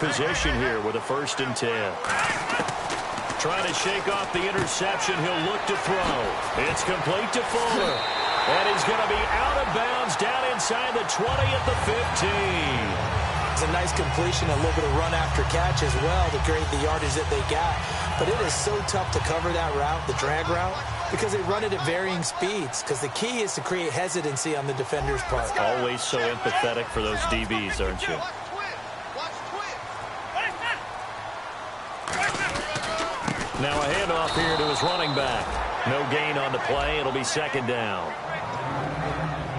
Position here with a 1st and 10. Trying to shake off the interception. He'll look to throw. It's complete to Fuller. And he's going to be out of bounds down inside the 20 at the 15. It's a nice completion, a little bit of run after catch as well to create the yardage that they got. But it is so tough to cover that route, the drag route, because they run it at varying speeds. Because the key is to create hesitancy on the defender's part. Always so empathetic for those DBs, aren't you? Now a handoff here to his running back. No gain on the play. It'll be 2nd down.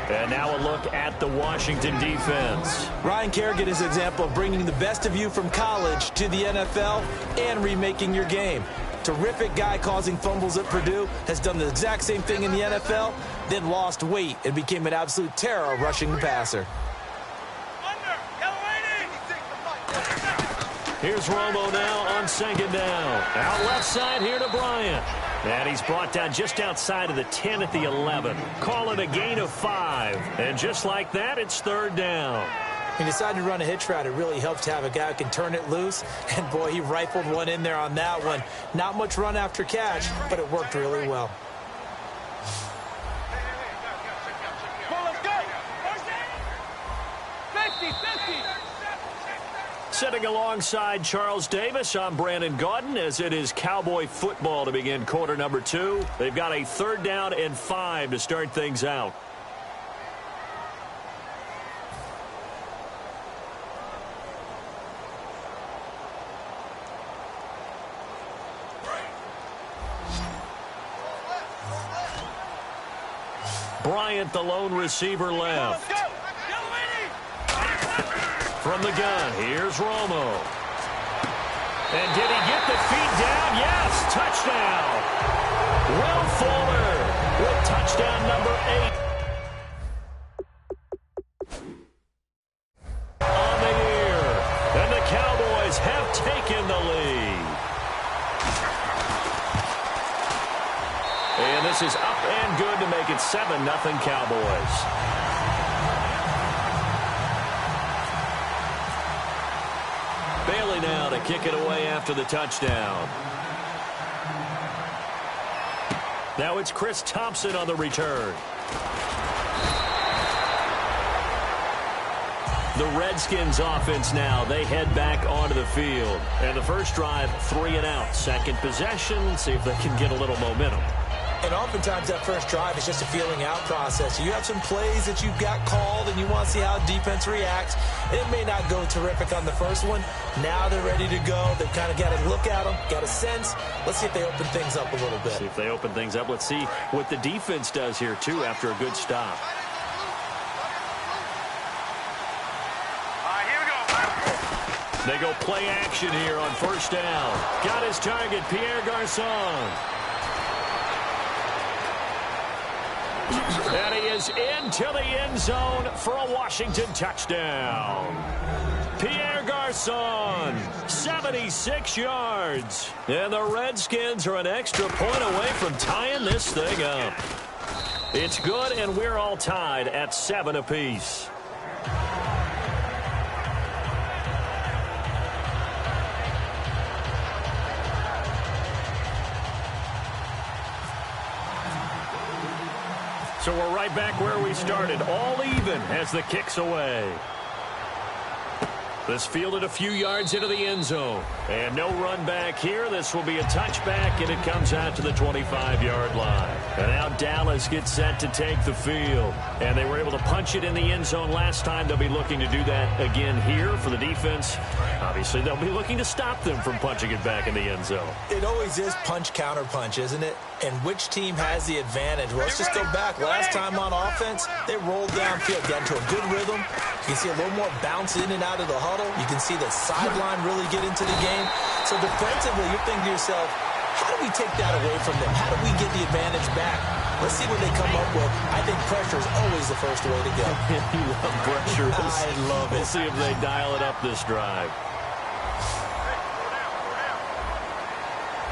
And now a look at the Washington defense. Ryan Kerrigan is an example of bringing the best of you from college to the NFL and remaking your game. Terrific guy causing fumbles at Purdue, has done the exact same thing in the NFL, then lost weight and became an absolute terror rushing the passer. Here's Romo now on 2nd down. Out left side here to Bryant. And he's brought down just outside of the 10 at the 11. Call it a gain of 5. And just like that, it's 3rd down. He decided to run a hitch route. It really helps to have a guy who can turn it loose. And, boy, he rifled one in there on that one. Not much run after catch, but it worked really well. Sitting alongside Charles Davis, I'm Brandon Gaudin, as it is Cowboy football to begin quarter number 2. They've got a 3rd down and 5 to start things out. Bryant, the lone receiver, left. From the gun, here's Romo. And did he get the feet down? Yes, touchdown. Will Fuller with touchdown number 8 on the year. And the Cowboys have taken the lead. And this is up and good to make it 7-0 Cowboys. Bailey now to kick it away after the touchdown. Now it's Chris Thompson on the return. The Redskins offense now, they head back onto the field. And the first drive, 3 and out. Second possession, see if they can get a little momentum. And oftentimes that first drive is just a feeling out process. You have some plays that you've got called and you want to see how defense reacts. It may not go terrific on the first one. Now they're ready to go. They've kind of got to look at them, got a sense. Let's see if they open things up a little bit. See if they open things up. Let's see what the defense does here, too, after a good stop. They go play action here on 1st down. Got his target, Pierre Garçon. And he is into the end zone for a Washington touchdown. Pierre Garçon, 76 yards. And the Redskins are an extra point away from tying this thing up. It's good, and we're all tied at 7 apiece. So we're right back where we started, all even as the kick's away. This fielded a few yards into the end zone. And no run back here. This will be a touchback, and it comes out to the 25-yard line. And now Dallas gets set to take the field. And they were able to punch it in the end zone last time. They'll be looking to do that again here for the defense. Obviously, they'll be looking to stop them from punching it back in the end zone. It always is punch, counter punch, isn't it? And which team has the advantage? Well, let's just go back. Last time on offense, they rolled downfield, got into a good rhythm. You can see a little more bounce in and out of the huddle. You can see the sideline really get into the game. So defensively, you're thinking to yourself, how do we take that away from them? How do we get the advantage back? Let's see what they come up with. I think pressure is always the first way to go. You love pressure. I love it. We'll see if they dial it up this drive.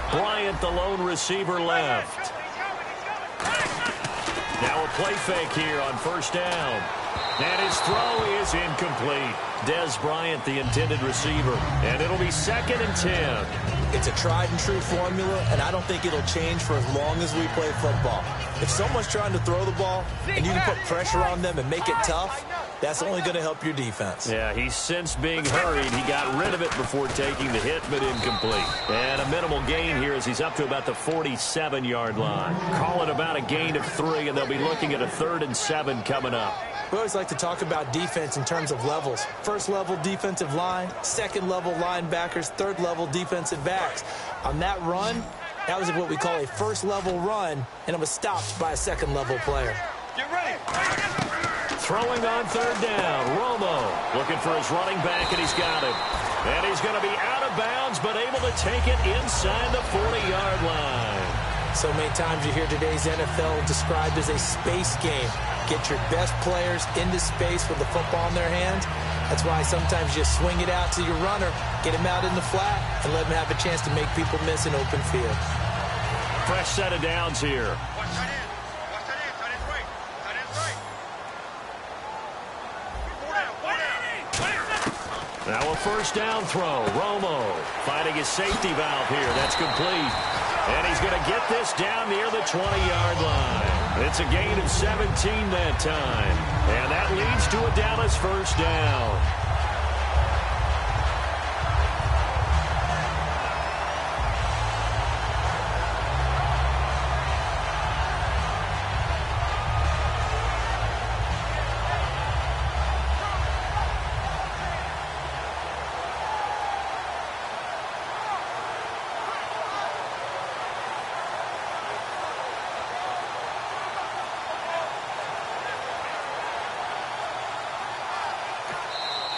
Bryant, the lone receiver, left. Now a play fake here on first down. And his throw is incomplete. Dez Bryant, the intended receiver. And it'll be 2nd and 10. It's a tried-and-true formula, and I don't think it'll change for as long as we play football. If someone's trying to throw the ball and you can put pressure on them and make it tough, that's only going to help your defense. Yeah, he's sensed being hurried. He got rid of it before taking the hit, but incomplete. And a minimal gain here as he's up to about the 47-yard line. Call it about a gain of 3, and they'll be looking at a 3rd and 7 coming up. We always like to talk about defense in terms of levels. First level defensive line, second level linebackers, third level defensive backs. On that run, that was what we call a first level run, and it was stopped by a second level player. Get ready. Throwing on 3rd down, Romo looking for his running back, and he's got him. And he's going to be out of bounds, but able to take it inside the 40-yard line. So many times you hear today's NFL described as a space game. Get your best players into space with the football in their hands. That's why sometimes you swing it out to your runner, get him out in the flat, and let him have a chance to make people miss an open field. Fresh set of downs here. Watch that in. Watch that in. That is right. That is right. Now a first down throw. Romo finding his safety valve here. That's complete. And he's going to get this down near the 20-yard line. It's a gain of 17 that time. And that leads to a Dallas first down.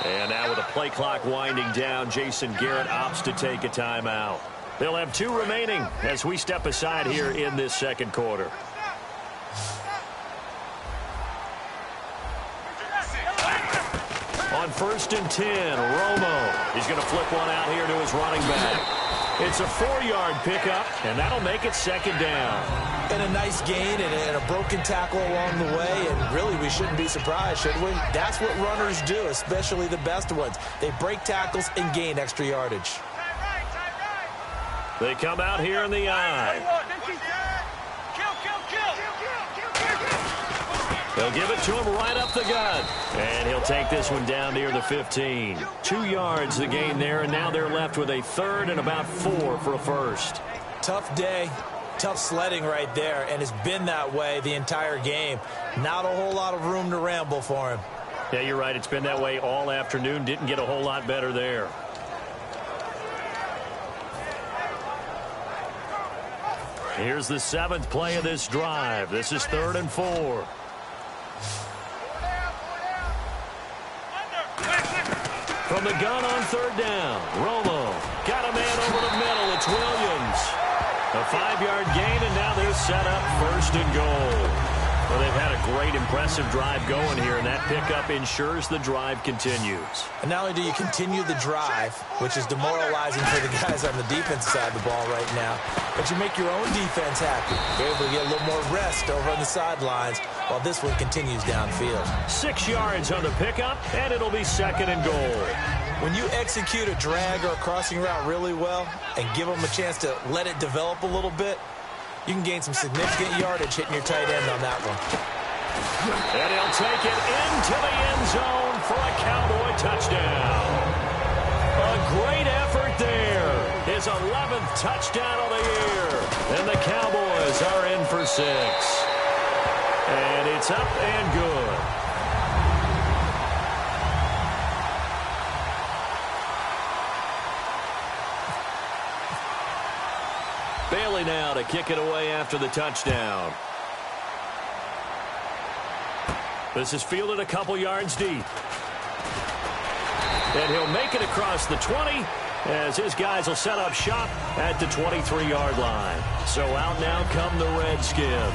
And now with the play clock winding down, Jason Garrett opts to take a timeout. They'll have 2 remaining as we step aside here in this second quarter. On 1st and 10, Romo. He's going to flip one out here to his running back. It's a 4-yard pickup, and that'll make it 2nd down. And a nice gain and a broken tackle along the way, and really we shouldn't be surprised, should we? That's what runners do, especially the best ones. They break tackles and gain extra yardage. They come out here in the eye. They'll give it to him right up the gut. And he'll take this one down near the 15. 2 yards the gain there, and now they're left with a 3rd and about 4 for a first. Tough day. Tough sledding right there, and it's been that way the entire game. Not a whole lot of room to ramble for him. Yeah, you're right. It's been that way all afternoon. Didn't get a whole lot better there. Here's the 7th play of this drive. This is 3rd and 4. From the gun on 3rd down, Romo got a man over the middle. It's Williams. A 5-yard gain, and now they're set up 1st and goal. Well, they've had a great, impressive drive going here, and that pickup ensures the drive continues. And not only do you continue the drive, which is demoralizing for the guys on the defensive side of the ball right now, but you make your own defense happy. You're able to get a little more rest over on the sidelines while this one continues downfield. 6 yards on the pickup, and it'll be 2nd and goal. When you execute a drag or a crossing route really well and give them a chance to let it develop a little bit, you can gain some significant yardage hitting your tight end on that one. And he'll take it into the end zone for a Cowboy touchdown. A great effort there. His 11th touchdown of the year. And the Cowboys are in for 6. And it's up and good. Bailey now to kick it away after the touchdown. This is fielded a couple yards deep. And he'll make it across the 20 as his guys will set up shop at the 23-yard line. So out now come the Redskins.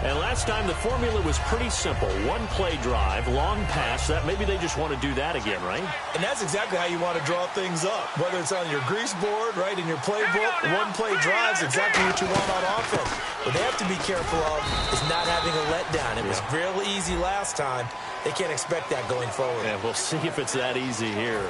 And last time the formula was pretty simple. One play drive, long pass. That maybe they just want to do that again, right? And that's exactly how you want to draw things up. Whether it's on your grease board, right, in your playbook, one play drive is exactly what you want on offense. What they have to be careful of is not having a letdown. It was real easy last time. They can't expect that going forward. And we'll see if it's that easy here.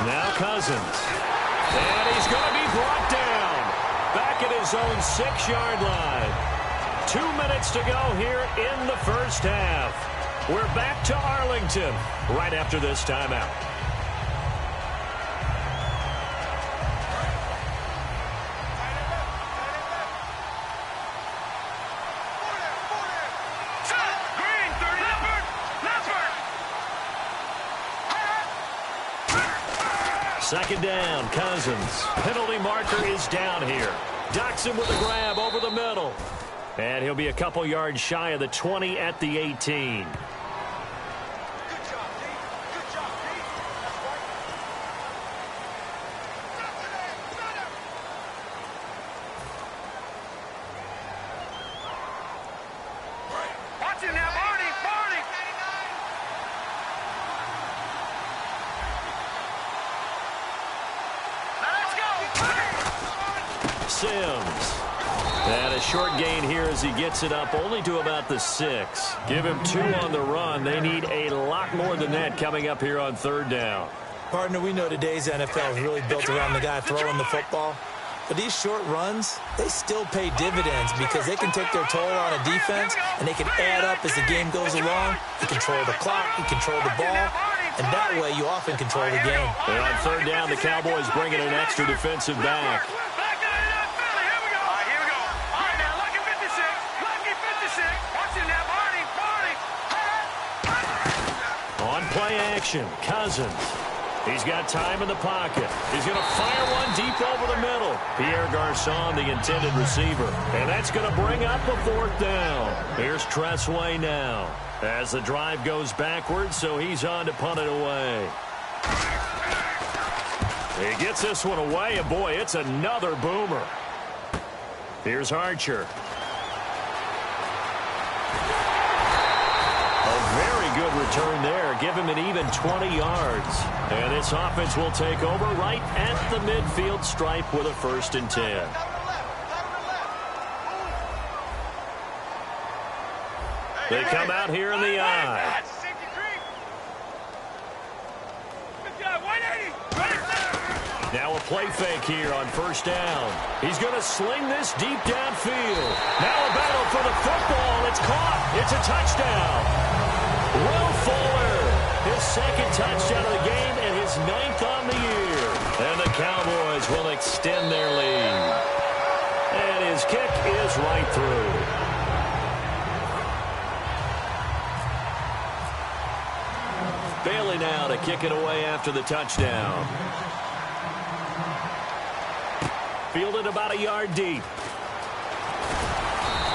Now Cousins. And he's going to be brought down. Back at his own 6-yard line. 2 minutes to go here in the first half. We're back to Arlington right after this timeout. Second down, Cousins. Penalty marker is down here. Doxson with a grab over the middle. And he'll be a couple yards shy of the 20 at the 18. Sims. And a short gain here as he gets it up only to about the 6. Give him 2 on the run. They need a lot more than that coming up here on third down. Partner, we know today's NFL is really built around the guy throwing the football. But these short runs, they still pay dividends because they can take their toll on a defense and they can add up as the game goes along. You control the clock, you control the ball, and that way you often control the game. And on third down, the Cowboys bringing an extra defensive back. On play action, Cousins. He's got time in the pocket. He's going to fire one deep over the middle. Pierre Garçon, the intended receiver. And that's going to bring up a fourth down. Here's Tressway now as the drive goes backwards, so he's on to punt it away. He gets this one away, and boy, it's another boomer. Here's Archer. Good return there. Give him an even 20 yards. And this offense will take over right at the midfield stripe with a 1st and 10. They come out here in the I. Now a play fake here on 1st down. He's going to sling this deep downfield. Now a battle for the football. It's caught. It's a touchdown. Will Fuller, his 2nd touchdown of the game and his 9th on the year. And the Cowboys will extend their lead. And his kick is right through. Bailey now to kick it away after the touchdown. Fielded about a yard deep.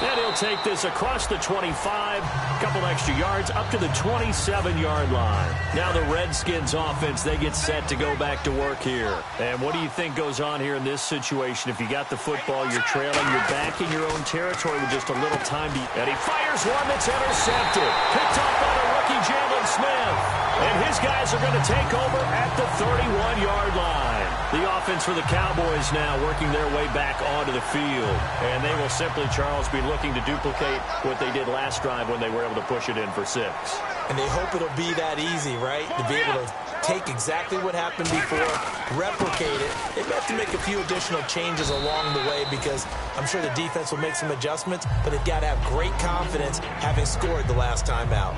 And he'll take this across the 25, a couple extra yards, up to the 27-yard line. Now the Redskins offense, they get set to go back to work here. And what do you think goes on here in this situation? If you got the football, you're trailing, you're back in your own territory with just a little time. And he fires one that's intercepted. Picked off by the rookie Jalen Smith. And his guys are going to take over at the 31-yard line. The offense for the Cowboys now working their way back onto the field. And they will simply, Charles, be looking to duplicate what they did last drive when they were able to push it in for 6. And they hope it'll be that easy, right? To be able to take exactly what happened before, replicate it. They may have to make a few additional changes along the way because I'm sure the defense will make some adjustments, but they've got to have great confidence having scored the last time out.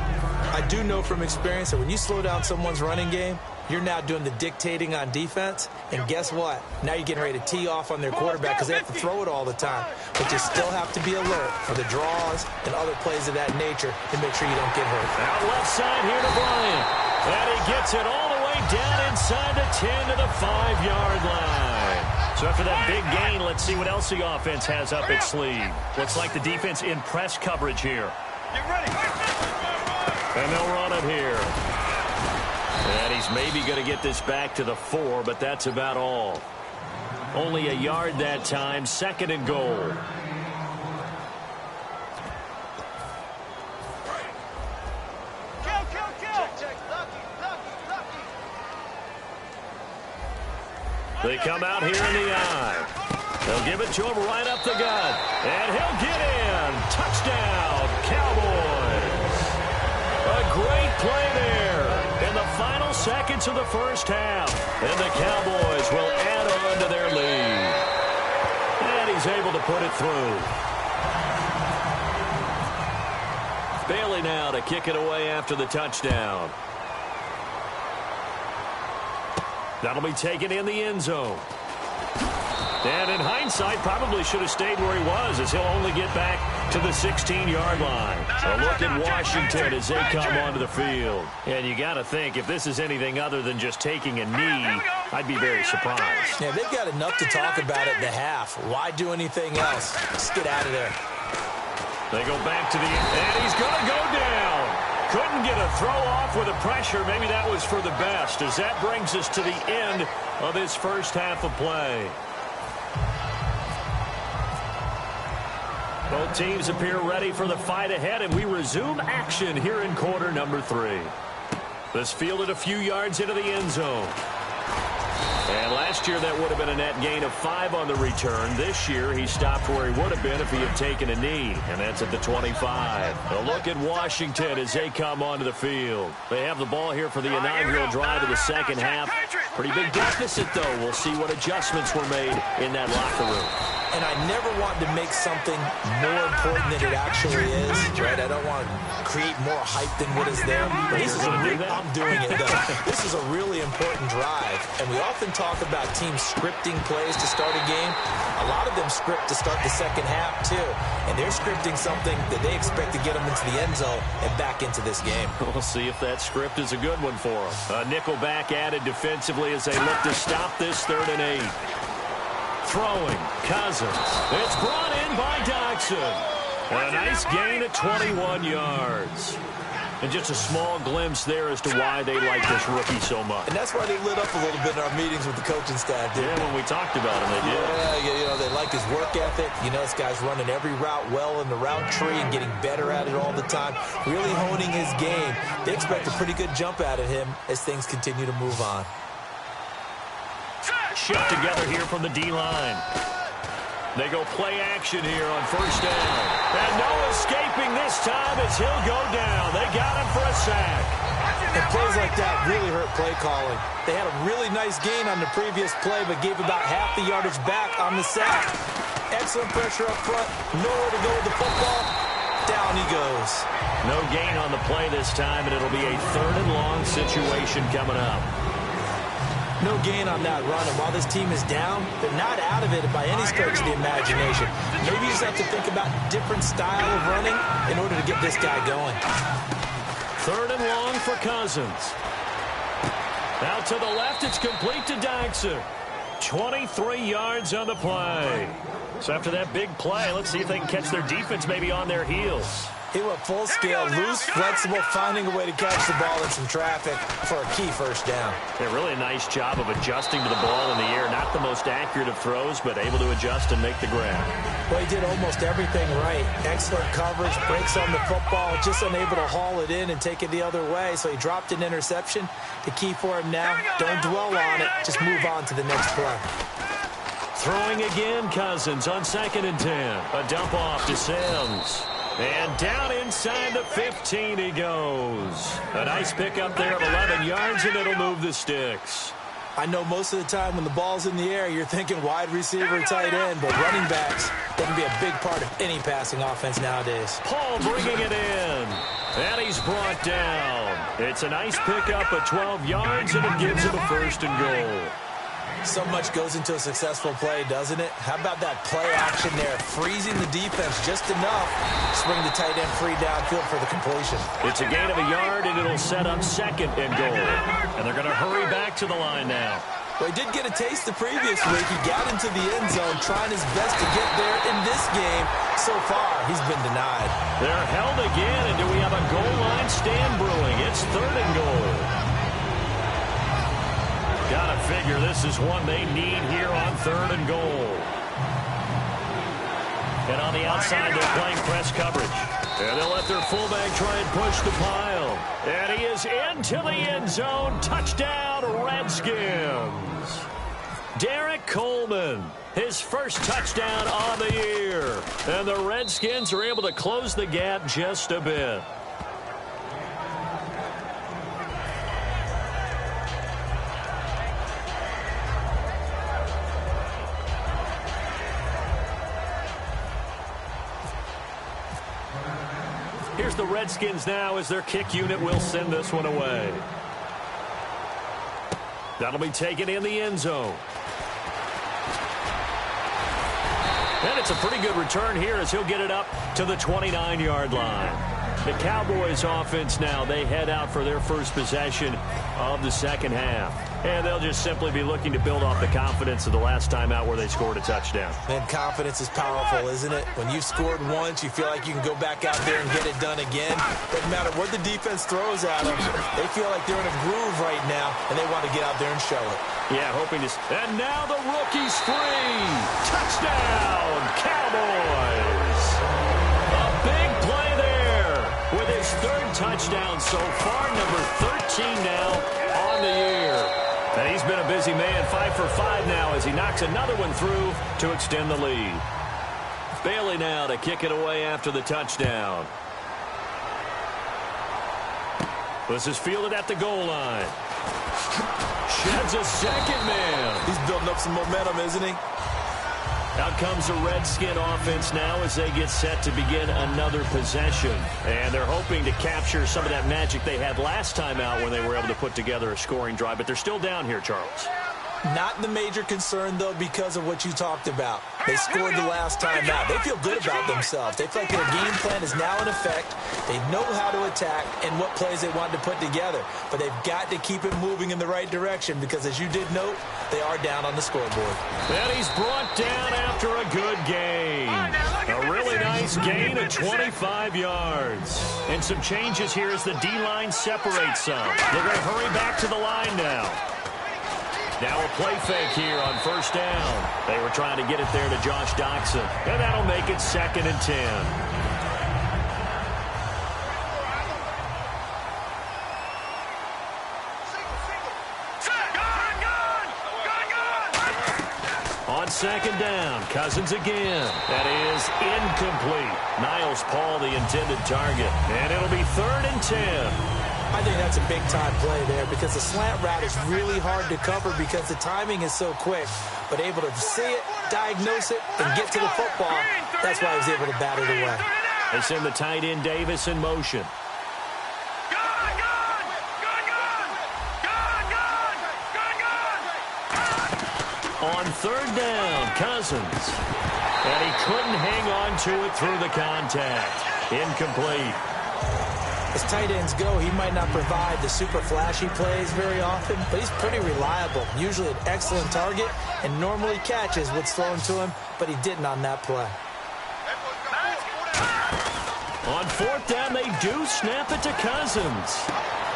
I do know from experience that when you slow down someone's running game, you're now doing the dictating on defense, and guess what? Now you're getting ready to tee off on their quarterback because they have to throw it all the time. But you still have to be alert for the draws and other plays of that nature to make sure you don't get hurt. Out left side here to Bryant. And he gets it all the way down inside the 10 to the 5-yard line. So after that big gain, let's see what else the offense has up its sleeve. Looks like the defense in press coverage here. Get ready. And they'll run it here. And he's maybe going to get this back to the 4, but that's about all. Only a yard that time, 2nd and goal. They come out here in the eye. They'll give it to him right up the gut. And he'll get in. Touchdown, Cowboys. A great play there in the final seconds of the first half. And the Cowboys will add on to their lead. And he's able to put it through. Bailey now to kick it away after the touchdown. That'll be taken in the end zone. And in hindsight, probably should have stayed where he was, as he'll only get back to the 16-yard line. A look at Washington as they come onto the field. And you got to think, if this is anything other than just taking a knee, I'd be very surprised. Yeah, they've got enough to talk about at the half. Why do anything else? Just get out of there. They go back to the end, and he's going to go down. Couldn't get a throw off with the pressure. Maybe that was for the best, as that brings us to the end of this first half of play. Both teams appear ready for the fight ahead, and we resume action here in quarter number 3. This fielded a few yards into the end zone. And last year, that would have been a net gain of 5 on the return. This year, he stopped where he would have been if he had taken a knee, and that's at the 25. A look at Washington as they come onto the field. They have the ball here for the inaugural drive of the second half. Pretty big deficit, though. We'll see what adjustments were made in that locker room. And I never want to make something more important than it actually is, right? I don't want to create more hype than what is there. But this is I'm doing it, though. This is a really important drive. And we often talk about teams scripting plays to start a game. A lot of them script to start the second half, too. And they're scripting something that they expect to get them into the end zone and back into this game. We'll see if that script is a good one for them. A nickel back added defensively as they look to stop this 3rd and 8. Throwing, Cousins. It's brought in by Dodson. A nice gain at 21 yards. And just a small glimpse there as to why they like this rookie so much. And that's why they lit up a little bit in our meetings with the coaching staff. Yeah, when we talked about him, they did. Yeah, you know, they like his work ethic. You know, this guy's running every route well in the route tree and getting better at it all the time. Really honing his game. They expect a pretty good jump out of him as things continue to move on. Shut together here from the D-line. They go play action here on 1st down. And no escaping this time as he'll go down. They got him for a sack. And plays like that really hurt play calling. They had a really nice gain on the previous play, but gave about half the yardage back on the sack. Excellent pressure up front. Nowhere to go with the football. Down he goes. No gain on the play this time, and it'll be a 3rd and long situation coming up. No gain on that run, and while this team is down, they're not out of it by any stretch of the imagination. Maybe you just have to think about a different style of running in order to get this guy going. 3rd and long for Cousins. Out to the left, it's complete to Dodson. 23 yards on the play. So after that big play, let's see if they can catch their defense maybe on their heels. He went full scale, loose, flexible, finding a way to catch the ball in some traffic for a key 1st down. Yeah, really a nice job of adjusting to the ball in the air. Not the most accurate of throws, but able to adjust and make the grab. Well, he did almost everything right. Excellent coverage, breaks on the football, just unable to haul it in and take it the other way. So he dropped an interception. The key for him now, don't dwell on it. Just move on to the next play. Throwing again, Cousins on 2nd and 10. A dump off to Sims. And down inside the 15 he goes. A nice pickup there of 11 yards, and it'll move the sticks. I know most of the time when the ball's in the air, you're thinking wide receiver, tight end, but running backs, they can be a big part of any passing offense nowadays. Paul bringing it in. And he's brought down. It's a nice pickup of 12 yards, and it gives him a 1st and goal. So much goes into a successful play, doesn't it? How about that play action there? Freezing the defense just enough to bring the tight end free downfield for the completion. It's a gain of a yard, and it'll set up 2nd and goal. And they're going to hurry back to the line now. Well, he did get a taste the previous week. He got into the end zone trying his best to get there in this game. So far, he's been denied. They're held again, and do we have a goal line stand brewing? It's 3rd and goal. Gotta figure this is one they need here on 3rd and goal. And on the outside, they're playing press coverage. And they'll let their fullback try and push the pile. And he is into the end zone. Touchdown, Redskins. Derek Coleman, his first touchdown on the year. And the Redskins are able to close the gap just a bit. Here's the Redskins now as their kick unit will send this one away. That'll be taken in the end zone. And it's a pretty good return here as he'll get it up to the 29-yard line. The Cowboys offense now, they head out for their first possession of the second half. And they'll just simply be looking to build off the confidence of the last time out where they scored a touchdown. And confidence is powerful, isn't it? When you've scored once, you feel like you can go back out there and get it done again. Doesn't matter what the defense throws at them. They feel like they're in a groove right now, and they want to get out there and show it. Yeah, hoping to. And now the rookie's free. Touchdown, Cowboys. A big play there with his 3rd touchdown so far, number 13 now on the year. And he's been a busy man, 5 for 5 now as he knocks another one through to extend the lead. Bailey now to kick it away after the touchdown. This is fielded at the goal line. Sheds a second man. He's building up some momentum, isn't he? Out comes the Redskin offense now as they get set to begin another possession. And they're hoping to capture some of that magic they had last time out when they were able to put together a scoring drive. But they're still down here, Charles. Not the major concern, though, because of what you talked about. They scored the last time out. They feel good about themselves. They feel like their game plan is now in effect. They know how to attack and what plays they want to put together. But they've got to keep it moving in the right direction because, as you did note, they are down on the scoreboard. And he's brought down after a good gain. A really nice gain of 25 yards. And some changes here as the D-line separates some. They're going to hurry back to the line now. Now a play fake here on 1st down. They were trying to get it there to Josh Doxson. And that'll make it 2nd and 10. On 2nd down, Cousins again. That is incomplete. Niles Paul, the intended target. And it'll be 3rd and 10. I think that's a big-time play there because the slant route is really hard to cover because the timing is so quick. But able to see it, diagnose it, and get to the football, that's why he was able to bat it away. They send the tight end Davis in motion. On 3rd down, Cousins. And he couldn't hang on to it through the contact. Incomplete. As tight ends go, he might not provide the super flashy plays very often, but he's pretty reliable. Usually an excellent target and normally catches what's thrown to him, but he didn't on that play. On 4th down, they do snap it to Cousins.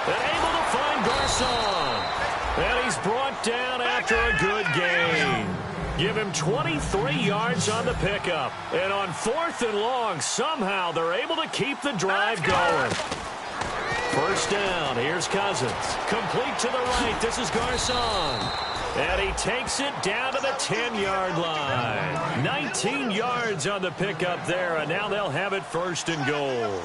And able to find Garcon. And he's brought down after a good gain. Give him 23 yards on the pickup. And on 4th and long, somehow they're able to keep the drive going. 1st down, here's Cousins. Complete to the right, this is Garcon. And he takes it down to the 10-yard line. 19 yards on the pickup there, and now they'll have it 1st and goal.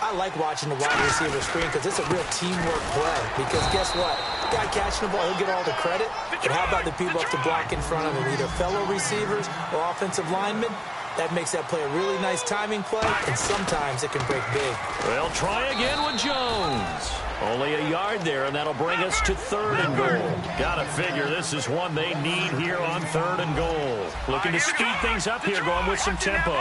I like watching the wide receiver screen because it's a real teamwork play. Because guess what? The guy catching the ball, he'll get all the credit. But how about the people up to block in front of him, either fellow receivers or offensive linemen? That makes that play a really nice timing play, and sometimes it can break big. They'll try again with Jones. Only a yard there, and that'll bring us to 3rd and goal. Gotta figure this is one they need here on 3rd and goal. Looking to speed things up here, going with some tempo.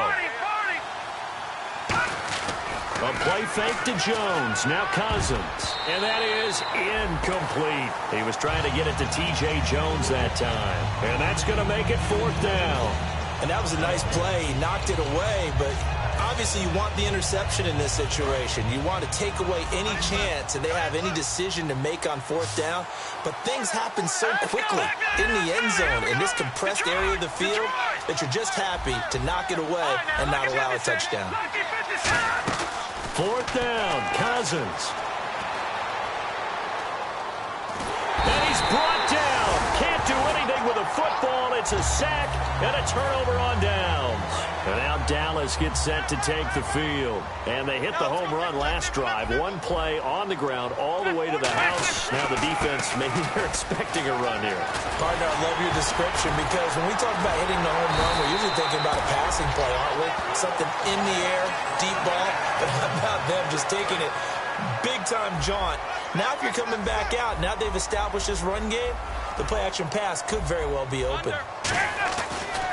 A play fake to Jones. Now Cousins. And that is incomplete. He was trying to get it to T.J. Jones that time. And that's going to make it 4th down. And that was a nice play. He knocked it away, but obviously you want the interception in this situation. You want to take away any chance and they have any decision to make on 4th down. But things happen so quickly in the end zone in this compressed area of the field that you're just happy to knock it away and not allow a touchdown. 4th down, Cousins. And he's brought down. Can't do anything with a football. It's a sack and a turnover on downs. And now Dallas gets set to take the field. And they hit the home run last drive. One play on the ground all the way to the house. Now the defense, maybe they're expecting a run here. Partner, I love your description because when we talk about hitting the home run, we're usually thinking about a passing play, aren't we? Something in the air, deep ball. But how about them just taking it big-time jaunt? Now if you're coming back out, now they've established this run game, the play-action pass could very well be open.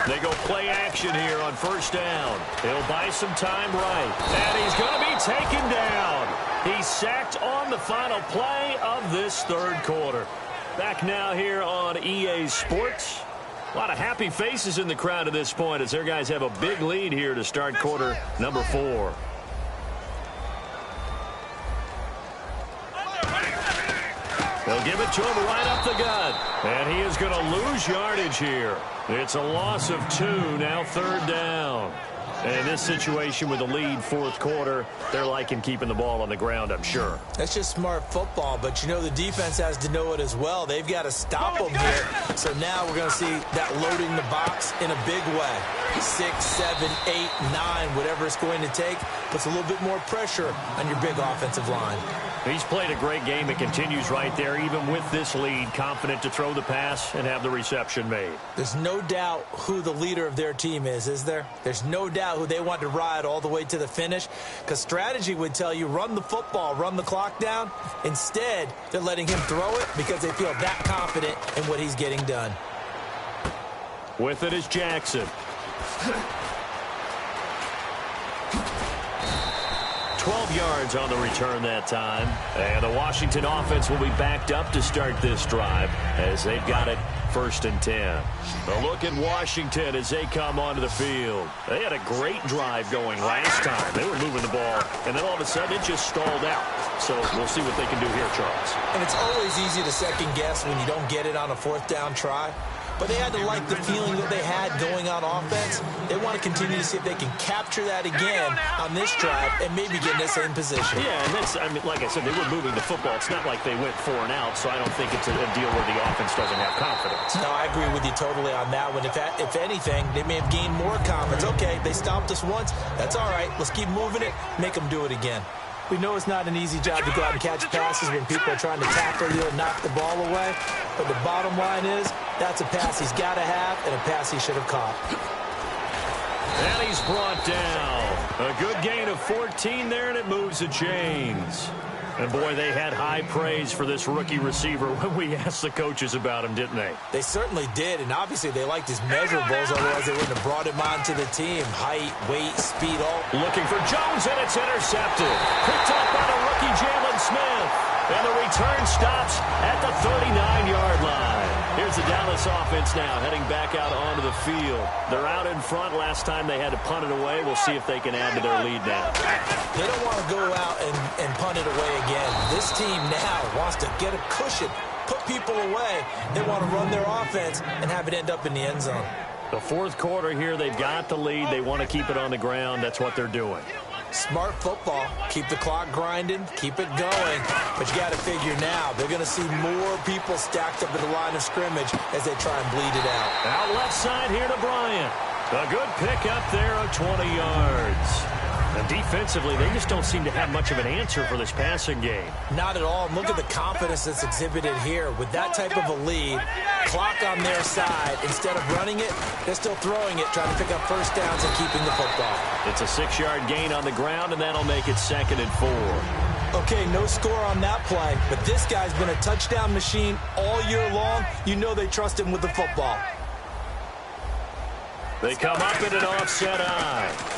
They go play action here on 1st down. He'll buy some time right. And he's going to be taken down. He's sacked on the final play of this 3rd quarter. Back now here on EA Sports. A lot of happy faces in the crowd at this point as their guys have a big lead here to start quarter number 4. They'll give it to him right up the gut. And he is going to lose yardage here. It's a loss of 2, now 3rd down. And in this situation with the lead 4th quarter, they're liking keeping the ball on the ground, I'm sure. That's just smart football, but you know the defense has to know it as well. They've got to stop them here. So now we're going to see that loading the box in a big way. 6, 7, 8, 9, whatever it's going to take, puts a little bit more pressure on your big offensive line. He's played a great game and continues right there, even with this lead, confident to throw the pass and have the reception made. There's no doubt who the leader of their team is there? There's no doubt who they want to ride all the way to the finish, because strategy would tell you run the football, run the clock down. Instead, they're letting him throw it because they feel that confident in what he's getting done. With it is Jackson. 12 yards on the return that time. And the Washington offense will be backed up to start this drive as they've got it 1st and 10. A look at Washington as they come onto the field. They had a great drive going last time. They were moving the ball, and then all of a sudden it just stalled out. So we'll see what they can do here, Charles. And it's always easy to second guess when you don't get it on a 4th down try. But they had to like the feeling that they had going on offense. They want to continue to see if they can capture that again on this drive and maybe get in the same position. Yeah, and that's, I mean, like I said, they were moving the football. It's not like they went 4 and out, so I don't think it's a deal where the offense doesn't have confidence. No, I agree with you totally on that one. If anything, they may have gained more confidence. Okay, they stopped us once. That's all right. Let's keep moving it, make them do it again. We know it's not an easy job to go out and catch passes when people are trying to tackle you and knock the ball away. But the bottom line is, that's a pass he's got to have and a pass he should have caught. And he's brought down. A good gain of 14 there, and it moves the chains. And, boy, they had high praise for this rookie receiver when we asked the coaches about him, didn't they? They certainly did, and obviously they liked his measurables, otherwise they wouldn't have brought him onto the team. Height, weight, speed, all. Looking for Jones, and it's intercepted. Picked up by the rookie Jalen Smith. And the return stops at the 39-yard line. Here's the Dallas offense now heading back out onto the field. They're out in front. Last time they had to punt it away. We'll see if they can add to their lead now. They don't want to go out and punt it away again. This team now wants to get a cushion, put people away. They want to run their offense and have it end up in the end zone. The 4th quarter here, they've got the lead. They want to keep it on the ground. That's what they're doing. Smart football. Keep the clock grinding. Keep it going. But you got to figure now, they're going to see more people stacked up at the line of scrimmage as they try and bleed it out. Out left side here to Bryant. A good pick up there of 20 yards. And defensively, they just don't seem to have much of an answer for this passing game. Not at all. Look at the confidence that's exhibited here. With that type of a lead, clock on their side, instead of running it, they're still throwing it, trying to pick up 1st downs and keeping the football. It's a 6-yard gain on the ground, and that'll make it 2nd and 4. Okay, no score on that play, but this guy's been a touchdown machine all year long. You know they trust him with the football. They come up in an offset eye.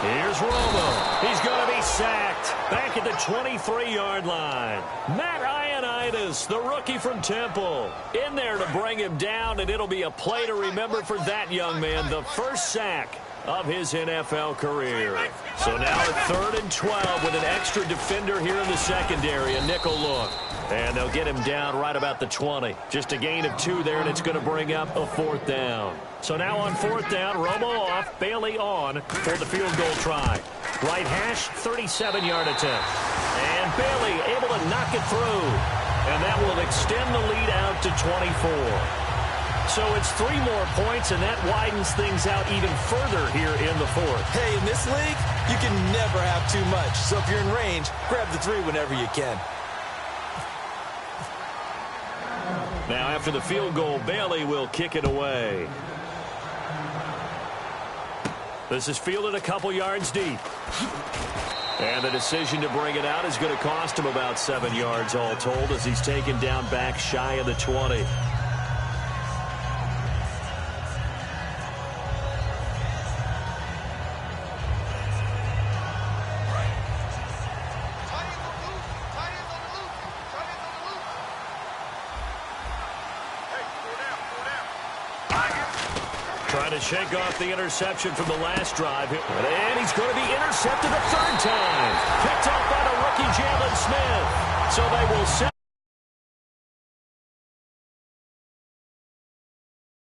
Here's Romo. He's going to be sacked. Back at the 23-yard line. Matt Ioannidis, the rookie from Temple, in there to bring him down, and it'll be a play to remember for that young man. The first sack of his NFL career. So now at 3rd and 12 with an extra defender here in the secondary, a nickel look. And they'll get him down right about the 20. Just a gain of 2 there, and it's going to bring up a 4th down. So now on 4th down, Romo off, Bailey on for the field goal try. Right hash, 37-yard attempt. And Bailey able to knock it through. And that will extend the lead out to 24. So it's 3 more points, and that widens things out even further here in the 4th. Hey, in this league, you can never have too much. So if you're in range, grab the 3 whenever you can. Now after the field goal, Bailey will kick it away. This is fielded a couple yards deep. And the decision to bring it out is going to cost him about 7 yards all told as he's taken down back shy of the 20. Trying to shake off the interception from the last drive. And he's going to be intercepted a 3rd time. Picked up by the rookie Jalen Smith. So they will set